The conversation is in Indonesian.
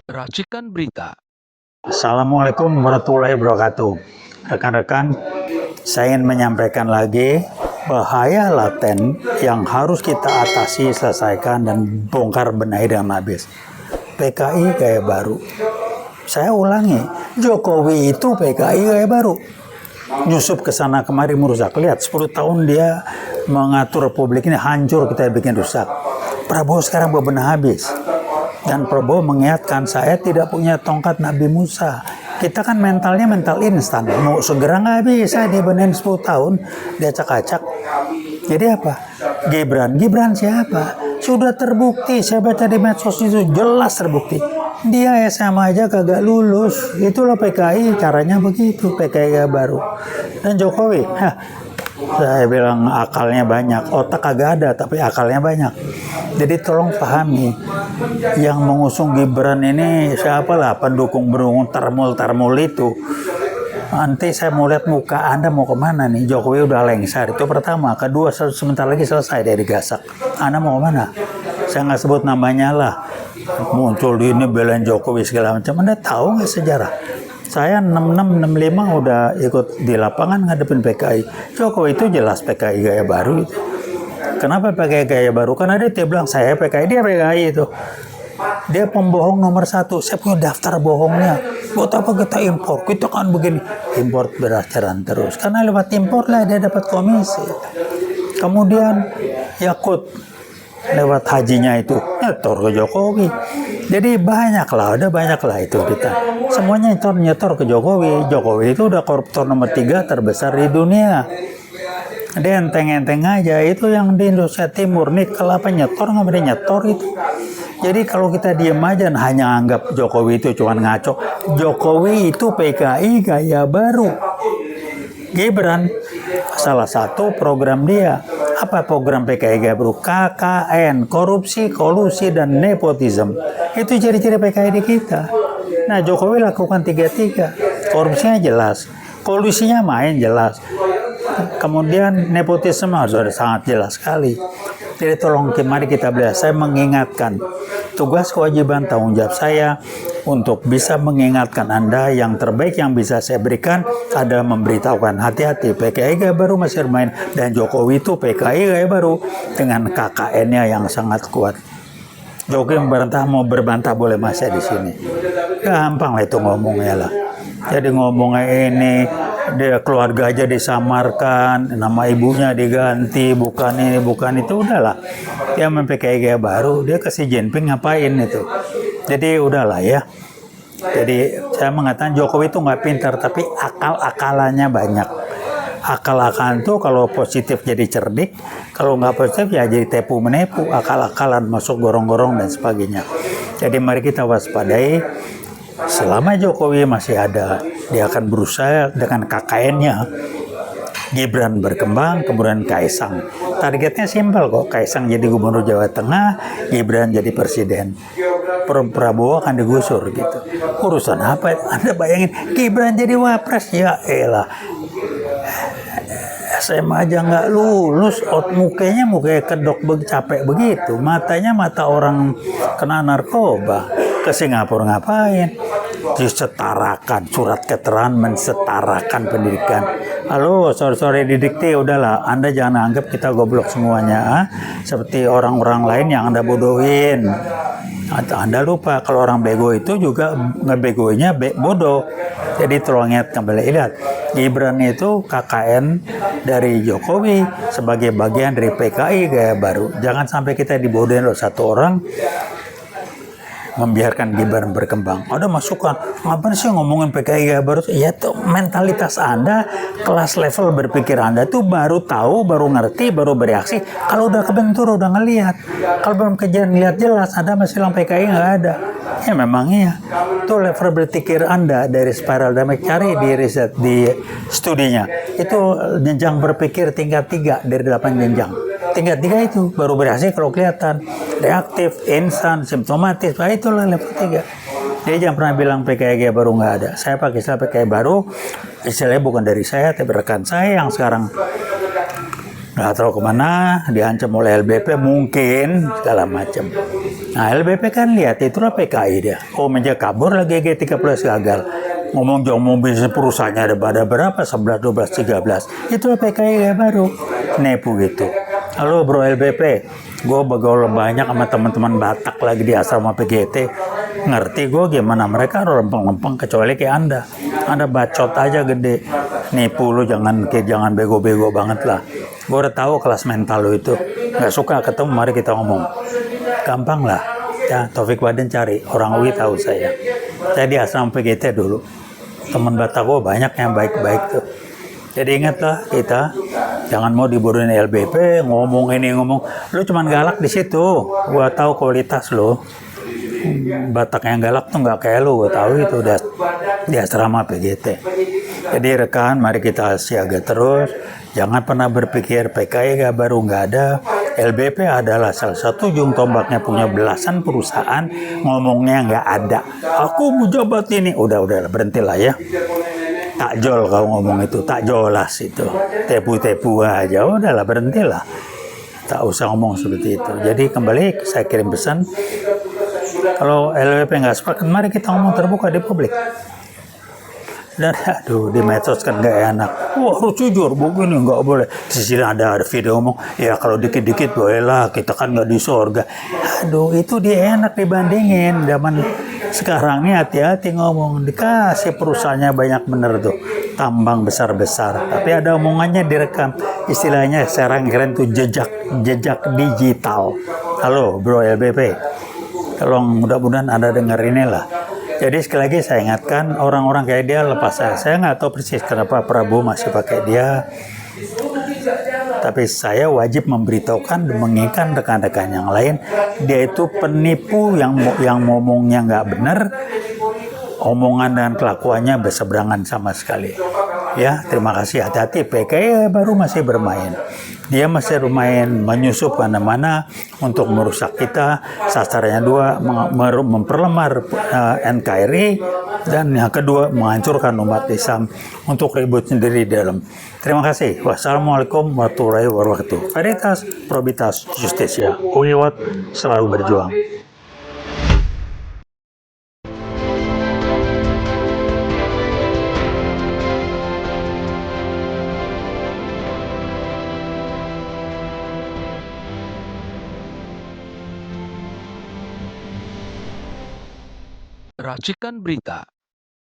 Racikan berita. Assalamualaikum warahmatullahi wabarakatuh. Rekan-rekan, saya ingin menyampaikan lagi bahaya laten yang harus kita atasi, selesaikan, dan bongkar benahi dengan habis. PKI gaya baru. Saya ulangi, Jokowi itu PKI gaya baru. Nyusup ke sana kemari merusak. Lihat, 10 tahun dia mengatur republik ini hancur, kita bikin rusak. Prabowo sekarang bebenah habis. Dan Prabowo mengingatkan, saya tidak punya tongkat Nabi Musa. Kita kan mentalnya mental instan. Mau segera nggak bisa, dibenerin 10 tahun, dia acak-acak. Jadi apa? Gibran siapa? Sudah terbukti, saya baca di medsos itu jelas terbukti. Dia SMA aja kagak lulus. Itulah PKI, caranya begitu, PKI baru. Dan Jokowi, saya bilang akalnya banyak, otak kagak ada, tapi akalnya banyak. Jadi tolong pahami, yang mengusung Gibran ini siapalah pendukung tarmul itu. Nanti saya mau lihat muka Anda mau kemana nih. Jokowi udah lengser, itu pertama. Kedua, sebentar lagi selesai dari gasak. Anda mau kemana? Saya nggak sebut namanya lah. Muncul di ini belain Jokowi segala macam. Anda tahu nggak sejarah? Saya 66-65 udah ikut di lapangan ngadepin PKI. Jokowi itu jelas PKI gaya baru itu. Kenapa PKI gaya baru? Karena dia bilang saya PKI, dia PKI itu. Dia pembohong nomor 1. Saya punya daftar bohongnya. Buat apa kita impor? Kita kan begini. Impor beras jalan terus. Karena lewat impor lah dia dapat komisi. Kemudian Yakut lewat hajinya itu nyetor ke Jokowi. Jadi banyak lah itu kita. Semuanya nyetor ke Jokowi. Jokowi itu udah koruptor nomor 3 terbesar di dunia. Dia enteng-enteng aja, itu yang di Indonesia Timur nih, kelapa nyetor nggak boleh nyetor itu. Jadi kalau kita diem aja hanya anggap Jokowi itu cuma ngaco, Jokowi itu PKI gaya baru. Gibran salah satu program dia, apa program PKI gaya baru? KKN, korupsi, kolusi, dan nepotisme. Itu ciri-ciri PKI di kita. Nah, Jokowi lakukan 3-3. Korupsinya jelas, kolusinya main jelas. Kemudian nepotisme harus ada sangat jelas sekali. Jadi tolong mari kita belajar. Saya mengingatkan, tugas kewajiban tanggung jawab saya untuk bisa mengingatkan Anda, yang terbaik yang bisa saya berikan adalah memberitahukan hati-hati PKI gaya baru masih bermain, dan Jokowi itu PKI gaya baru dengan KKN-nya yang sangat kuat. Jokowi mau berbantah boleh masih di sini. Gampang lah itu ngomongnya lah. Jadi ngomongnya ini, dia keluarga aja disamarkan, nama ibunya diganti, bukan ini, bukan itu, udahlah. Dia PKI gaya baru, dia ke Xi Jinping ngapain itu. Jadi udahlah ya. Jadi saya mengatakan Jokowi itu nggak pintar, tapi akal-akalannya banyak. Akal-akalan itu kalau positif jadi cerdik, kalau nggak positif ya jadi tepu-menepu, akal-akalan masuk gorong-gorong dan sebagainya. Jadi mari kita waspadai. Selama Jokowi masih ada, dia akan berusaha dengan KKN-nya. Gibran berkembang, kemudian Kaisang. Targetnya simpel kok, Kaisang jadi gubernur Jawa Tengah, Gibran jadi presiden. Prabowo akan digusur gitu. Urusan apa? Anda bayangin, Gibran jadi wapres, ya elah. SMA aja nggak lulus, mukanya kedok capek begitu, matanya mata orang kena narkoba. Ke Singapura ngapain? Disetarakan, surat keterangan mensetarakan pendidikan. Halo, sore-sore didikti, udahlah, Anda jangan anggap kita goblok semuanya, seperti orang-orang lain yang Anda bodohin. Anda lupa kalau orang bego itu juga ngebegoinya bodoh. Jadi tolong ingat kembali, lihat, Gibran itu KKN dari Jokowi sebagai bagian dari PKI gaya baru. Jangan sampai kita dibodohin oleh satu orang, membiarkan Gibran berkembang. Ada masukan, ngapain sih ngomongin PKI gaya baru? Ya tuh mentalitas Anda, kelas level berpikir Anda tuh baru tahu, baru ngerti, baru bereaksi. Kalau udah kebentur, udah ngelihat. Kalau belum kejadian lihat jelas, Anda masih bilang PKI nggak ada. Ya memang iya. Itu level berpikir Anda dari spiral dynamic, cari di riset, di studinya. Itu jenjang berpikir tingkat 3 dari 8 jenjang. Tingkat 3 itu baru bereaksi kalau kelihatan reaktif, instan, simptomatis. Nah, itulah level 3. Jadi jangan pernah bilang PKI baru nggak ada. Saya pakai istilah PKI baru, istilahnya bukan dari saya, tapi rekan saya yang sekarang nggak tahu kemana, diancam oleh LBP mungkin segala macam. Nah LBP kan lihat itulah PKI dia. Oh meja kabur lagi G13 gagal. Ngomong bisnis perusahaannya ada berapa? 11, 12, 13. Itulah PKI baru. Nepu gitu. Halo bro LBP, gue bergaul banyak sama teman-teman Batak lagi di asrama PGT. Ngerti gue gimana mereka lempeng-lempeng kecuali kayak Anda. Anda bacot aja gede. Nipu lu jangan bego-bego banget lah. Gue udah tahu kelas mental lu itu. Gak suka ketemu, mari kita ngomong. Gampang lah. Ya, Taufik Baden cari. Orang UI tahu saya. Saya di asrama PGT dulu. Teman Batak gue banyak yang baik-baik tuh. Jadi ingatlah kita jangan mau dibodohin LBP ngomong ini ngomong. Lu cuman galak di situ. Gua tahu kualitas lu. Batak yang galak tuh nggak kayak lu. Gua tahu itu udah di asrama PGT. Jadi rekan, mari kita siaga terus. Jangan pernah berpikir PKI baru nggak ada. LBP adalah salah satu ujung tombaknya, punya belasan perusahaan, ngomongnya nggak ada. Aku mau jabat ini. Udah berhentilah ya. Takjol kalau ngomong itu, tak jolas itu. Tepu-tepu aja, udahlah berhentilah. Tak usah ngomong seperti itu. Jadi kembali saya kirim pesan. Kalau LBP nggak sepakat, mari kita ngomong terbuka di publik. Dan aduh di medsos kan nggak enak. Wah harus jujur, begini nggak boleh. Di sini ada video ngomong, ya kalau dikit-dikit boleh lah, kita kan nggak di surga. Aduh itu dia enak dibandingin. Zaman sekarang ini hati-hati ngomong. Dikasih perusahaannya banyak bener tuh. Tambang besar-besar. Tapi ada omongannya direkam. Istilahnya sekarang keren tuh jejak digital. Halo bro LBP. Tolong mudah-mudahan Anda dengar inilah. Jadi sekali lagi saya ingatkan orang-orang kayak dia lepas saya. Saya nggak tahu persis kenapa Prabowo masih pakai dia. Tapi saya wajib memberitahukan dan mengingatkan rekan-rekan yang lain. Dia itu penipu yang ngomongnya nggak benar. Omongan dan kelakuannya berseberangan sama sekali. Ya, terima kasih. Hati-hati, PKI baru masih bermain. Dia masih bermain menyusup mana-mana untuk merusak kita. Sasarannya dua, memperlemah NKRI. Dan yang kedua, menghancurkan umat Islam untuk ribut sendiri di dalam. Terima kasih. Wassalamualaikum warahmatullahi wabarakatuh. Veritas, probitas, justisia. Uiwat selalu berjuang. Racikan Berita